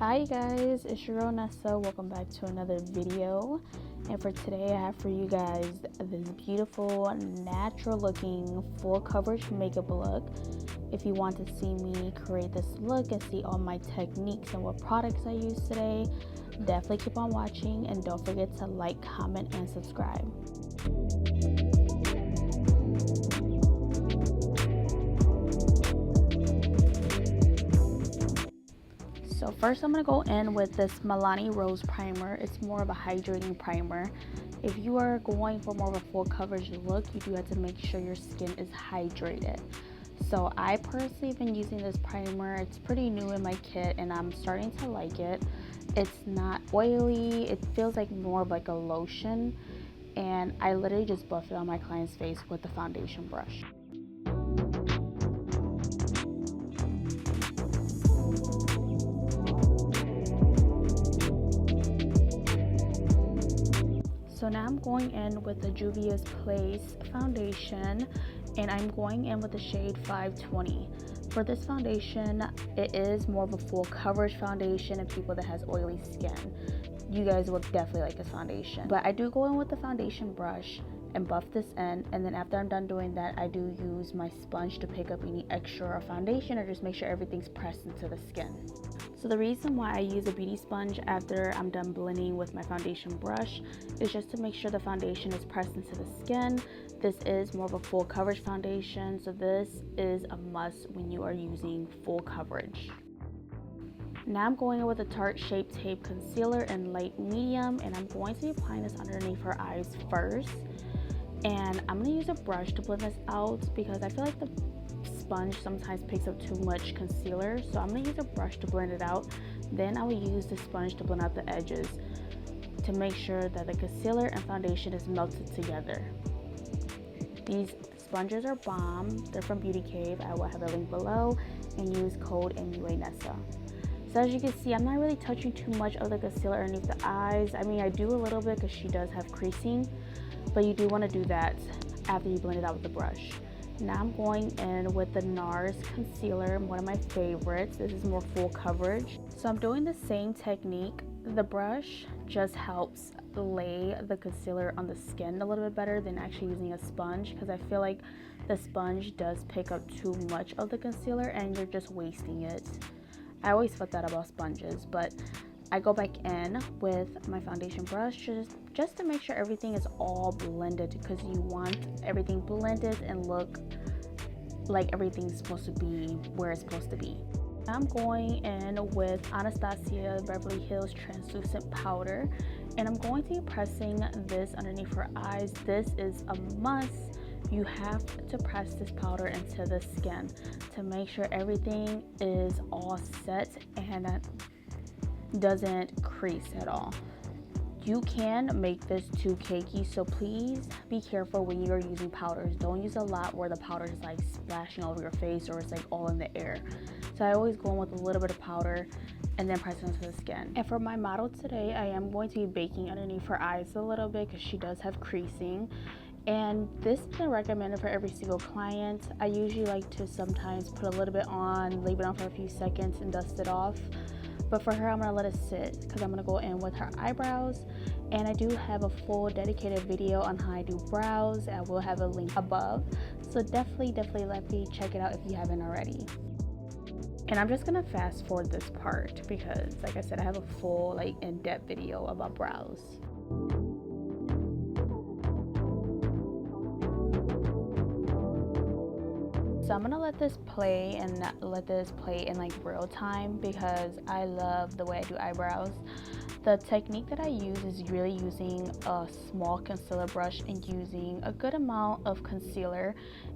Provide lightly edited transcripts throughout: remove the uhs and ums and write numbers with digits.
Hi guys, it's your girl Nessa. Welcome back to another video. And for today I have for you guys this beautiful natural looking full coverage makeup look. If you want to see me create this look and see all my techniques and what products I use today, definitely keep on watching and don't forget to like, comment, and subscribe. So first I'm going to go in with this Milani Rose Primer. It's more of a hydrating primer. If you are going for more of a full coverage look, you do have to make sure your skin is hydrated. So I personally have been using this primer. It's pretty new in my kit and I'm starting to like it. It's not oily. It feels like more of like a lotion. And I literally just buffed it on my client's face with the foundation brush. So now I'm going in with the Juvia's Place foundation and I'm going in with the shade 520. For this foundation, it is more of a full coverage foundation and people that has oily skin. You guys will definitely like this foundation. But I do go in with the foundation brush and buff this in, and then after I'm done doing that, I do use my sponge to pick up any extra foundation or just make sure everything's pressed into the skin. So the reason why I use a beauty sponge after I'm done blending with my foundation brush is just to make sure the foundation is pressed into the skin. This is more of a full coverage foundation, so this is a must when you are using full coverage. Now I'm going in with the Tarte Shape Tape Concealer in light medium, and I'm going to be applying this underneath her eyes first. And I'm going to use a brush to blend this out because I feel like the sponge sometimes picks up too much concealer. So I'm going to use a brush to blend it out. Then I will use the sponge to blend out the edges to make sure that the concealer and foundation is melted together. These sponges are bomb. They're from Beauty Cave. I will have a link below, and use code Nessa. So as you can see, I'm not really touching too much of the concealer underneath the eyes. I mean, I do a little bit because she does have creasing, but you do want to do that after you blend it out with the brush. Now I'm going in with the Nars Concealer, one of my favorites. This is more full coverage. So I'm doing the same technique. The brush just helps lay the concealer on the skin a little bit better than actually using a sponge, because I feel like the sponge does pick up too much of the concealer and you're just wasting it. I always felt that about sponges, but I go back in with my foundation brush just to make sure everything is all blended, because you want everything blended and look like everything's supposed to be where it's supposed to be. I'm going in with Anastasia Beverly Hills Translucent Powder, and I'm going to be pressing this underneath her eyes. This is a must. You have to press this powder into the skin to make sure everything is all set and doesn't crease at all. You can make this too cakey, so please be careful when you are using powders. Don't use a lot where the powder is like splashing all over your face or it's like all in the air. So I always go in with a little bit of powder and then press it into the skin. And for my model today, I am going to be baking underneath her eyes a little bit because she does have creasing. And this isn't recommended for every single client. I usually like to sometimes put a little bit on, leave it on for a few seconds and dust it off. But for her, I'm going to let it sit because I'm going to go in with her eyebrows. And I do have a full dedicated video on how I do brows. I will have a link above. So definitely let me check it out if you haven't already. And I'm just going to fast forward this part because, like I said, I have a full in-depth video about brows. So I'm gonna let this play and let this play in real time because I love the way I do eyebrows. The technique that I use is really using a small concealer brush and using a good amount of concealer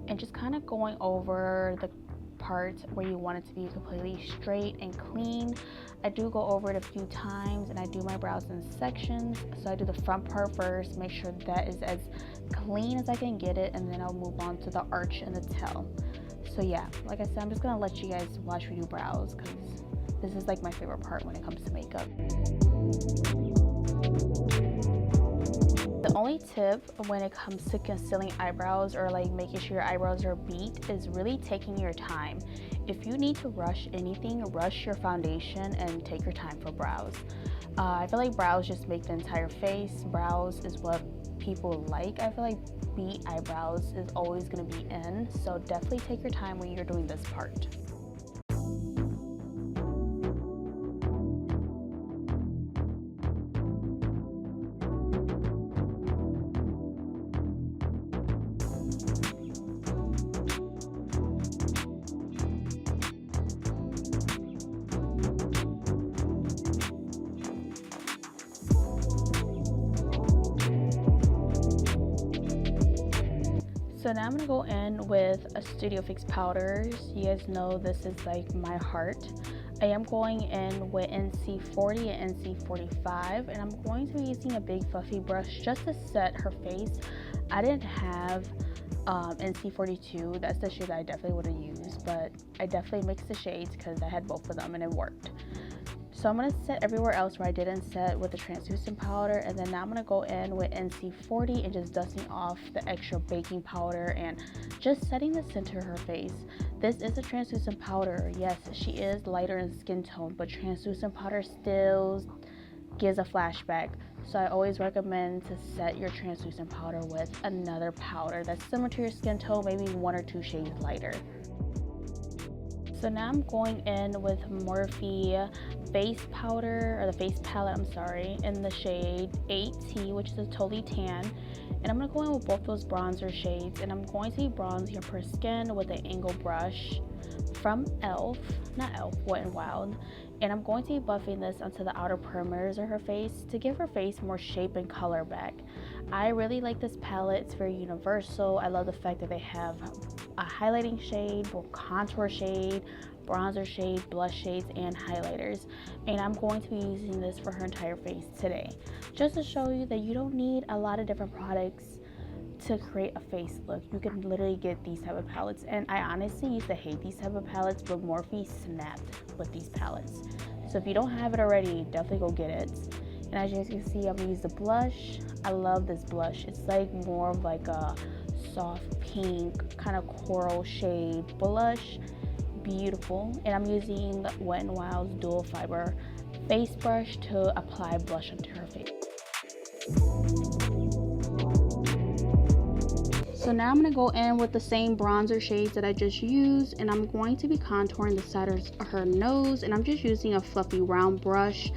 and just kind of going over the part where you want it to be completely straight and clean. I do go over it a few times and I do my brows in sections. So I do the front part first, make sure that is as clean as I can get it, and then I'll move on to the arch and the tail. So yeah, like I said, I'm just gonna let you guys watch me do brows because this is my favorite part when it comes to makeup. The only tip when it comes to concealing eyebrows or making sure your eyebrows are beat is really taking your time. if you need to rush anything, rush your foundation and take your time for brows. I feel like brows just make the entire face. Brows is what people like. I feel like beat eyebrows is always going to be in, so definitely take your time when you're doing this part. So now I'm going to go in with a Studio Fix powders. You guys know this is like my heart. I am going in with NC40 and NC45, and I'm going to be using a big fluffy brush just to set her face. I didn't have NC42. That's the shade that I definitely would have used, but I definitely mixed the shades because I had both of them and it worked. So I'm going to set everywhere else where I didn't set with the translucent powder, and then now I'm going to go in with NC40 and just dusting off the extra baking powder and just setting the center of her face. This is a translucent powder. Yes, she is lighter in skin tone, but translucent powder still gives a flashback. So I always recommend to set your translucent powder with another powder that's similar to your skin tone, maybe 1 or 2 shades lighter. So now I'm going in with Morphe face powder, or the face palette, I'm sorry, in the shade 8T, which is a totally tan. And I'm going to go in with both those bronzer shades, and I'm going to be bronzing her skin with an angle brush from Wet n Wild. And I'm going to be buffing this onto the outer perimeters of her face to give her face more shape and color back. I really like this palette. It's very universal. I love the fact that they have a highlighting shade, contour shade, bronzer shade, blush shades, and highlighters. And I'm going to be using this for her entire face today, just to show you that you don't need a lot of different products to create a face look. You can literally get these type of palettes, and I honestly used to hate these type of palettes, but Morphe snapped with these palettes. So if you don't have it already, definitely go get it. And as you can see, I'm gonna use the blush. I love this blush. It's like more of like a soft pink kind of coral shade blush. Beautiful. And I'm using Wet n Wild's dual fiber face brush to apply blush onto her face. So now I'm going to go in with the same bronzer shades that I just used, and I'm going to be contouring the side of her nose, and I'm just using a fluffy round brush,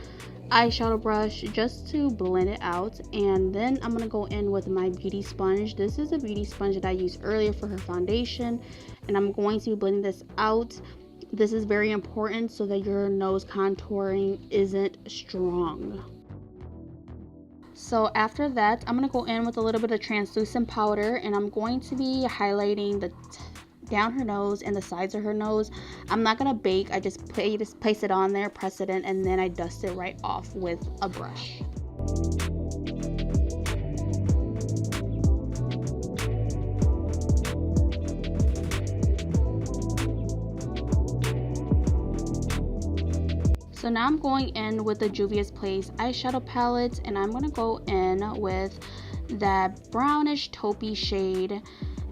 eyeshadow brush, just to blend it out. And then I'm going to go in with my beauty sponge. This is a beauty sponge that I used earlier for her foundation, and I'm going to be blending this out. This is very important so that your nose contouring isn't strong. So after that, I'm going to go in with a little bit of translucent powder, and I'm going to be highlighting down her nose and the sides of her nose. I'm not going to bake. I just place it on there, press it in, and then I dust it right off with a brush. So now I'm going in with the Juvia's Place eyeshadow palette, and I'm going to go in with that brownish taupey shade,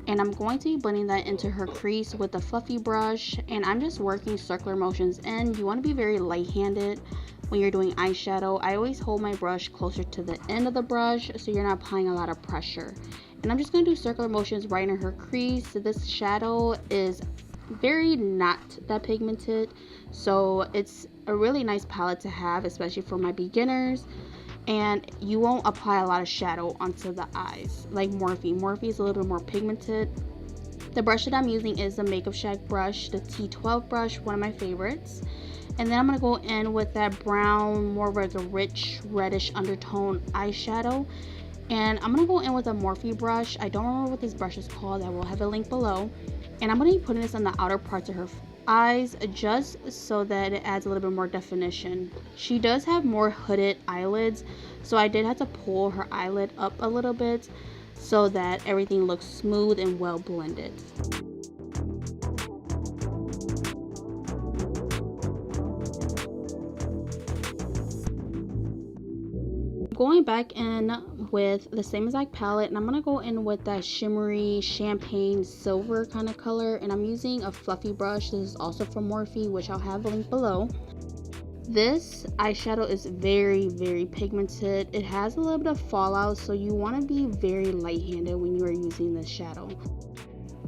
and I'm going to be blending that into her crease with a fluffy brush, and I'm just working circular motions in. You want to be very light-handed when you're doing eyeshadow. I always hold my brush closer to the end of the brush so you're not applying a lot of pressure. And I'm just going to do circular motions right in her crease. So this shadow is very not that pigmented, so it's a really nice palette to have, especially for my beginners, and you won't apply a lot of shadow onto the eyes like Morphe. Morphe is a little bit more pigmented. The brush that I'm using is the Makeup Shack brush, the T12 brush, one of my favorites. And then I'm going to go in with that brown, more of like a rich reddish undertone eyeshadow, and I'm going to go in with a Morphe brush. I don't remember what this brush is called. I will have a link below. And I'm going to be putting this on the outer parts of her eyes just so that it adds a little bit more definition. She does have more hooded eyelids, so I did have to pull her eyelid up a little bit so that everything looks smooth and well blended. going back in with the same exact palette, and I'm gonna go in with that shimmery champagne silver kind of color, and I'm using a fluffy brush. This is also from Morphe, which I'll have linked below. This eyeshadow is very pigmented. It has a little bit of fallout, so you want to be very light-handed when you are using this shadow.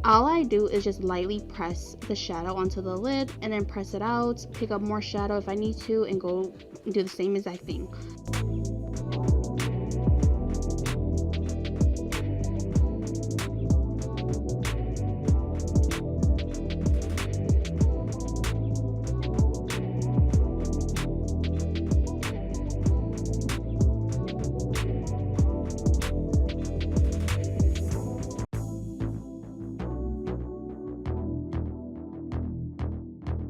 All I do is just lightly press the shadow onto the lid and then press it out, pick up more shadow if I need to, and go do the same exact thing.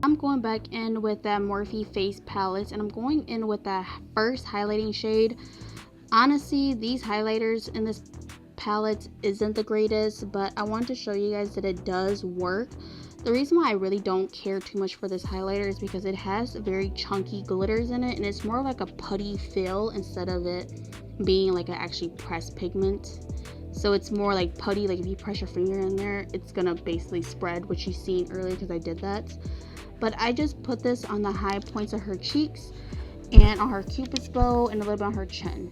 I'm going back in with that Morphe face palette, and I'm going in with that first highlighting shade. Honestly, these highlighters in this palette isn't the greatest, but I want to show you guys that it does work. The reason why I really don't care too much for this highlighter is because it has very chunky glitters in it, and it's more like a putty feel instead of it being like an actually pressed pigment. So it's more like putty, like if you press your finger in there, it's gonna basically spread, which you seen earlier because I did that. But I just put this on the high points of her cheeks and on her cupid's bow and a little bit on her chin.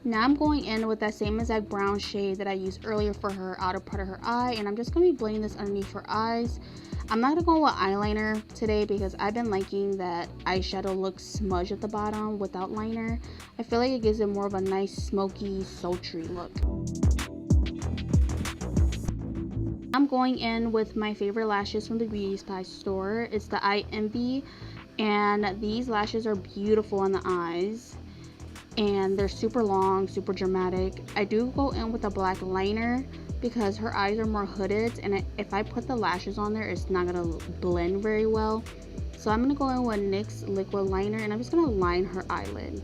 Now I'm going in with that same exact brown shade that I used earlier for her outer part of her eye, and I'm just going to be blending this underneath her eyes. I'm not going to go with eyeliner today because I've been liking that eyeshadow look smudged at the bottom without liner. I feel like it gives it more of a nice smoky, sultry look. I'm going in with my favorite lashes from the beauty supply store. It's the Eye Envy, and these lashes are beautiful on the eyes, and they're super long, super dramatic. I do go in with a black liner because her eyes are more hooded, and if I put the lashes on there, it's not gonna blend very well. So I'm gonna go in with NYX liquid liner, and I'm just gonna line her eyelid.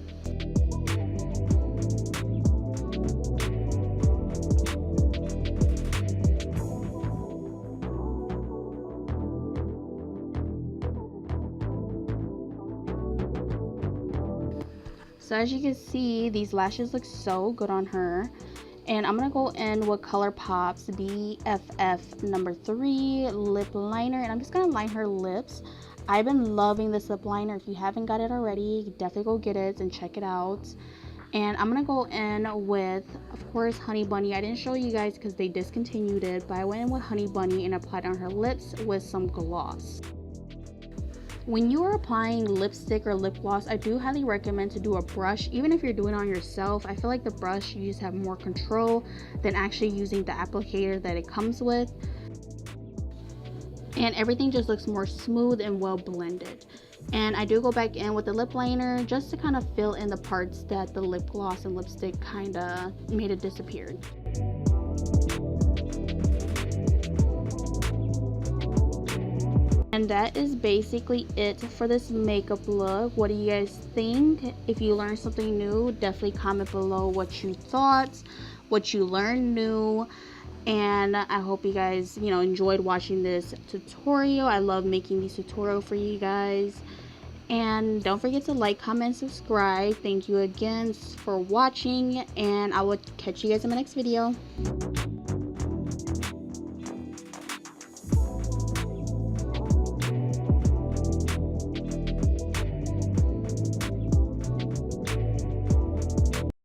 So as you can see, these lashes look so good on her. And I'm going to go in with ColourPop's BFF number 3 lip liner. And I'm just going to line her lips. I've been loving this lip liner. If you haven't got it already, definitely go get it and check it out. And I'm going to go in with, of course, Honey Bunny. I didn't show you guys because they discontinued it. But I went in with Honey Bunny and applied on her lips with some gloss. When you are applying lipstick or lip gloss, I do highly recommend to do a brush. Even if you're doing it on yourself, I feel like the brush, you just have more control than actually using the applicator that it comes with. And everything just looks more smooth and well blended. And I do go back in with the lip liner just to kind of fill in the parts that the lip gloss and lipstick kind of made it disappear. And that is basically it for this makeup look. What do you guys think? If you learned something new, definitely comment below what you thought, what you learned new. And I hope you guys, enjoyed watching this tutorial. I love making these tutorials for you guys. And don't forget to like, comment, subscribe. Thank you again for watching, and I will catch you guys in my next video.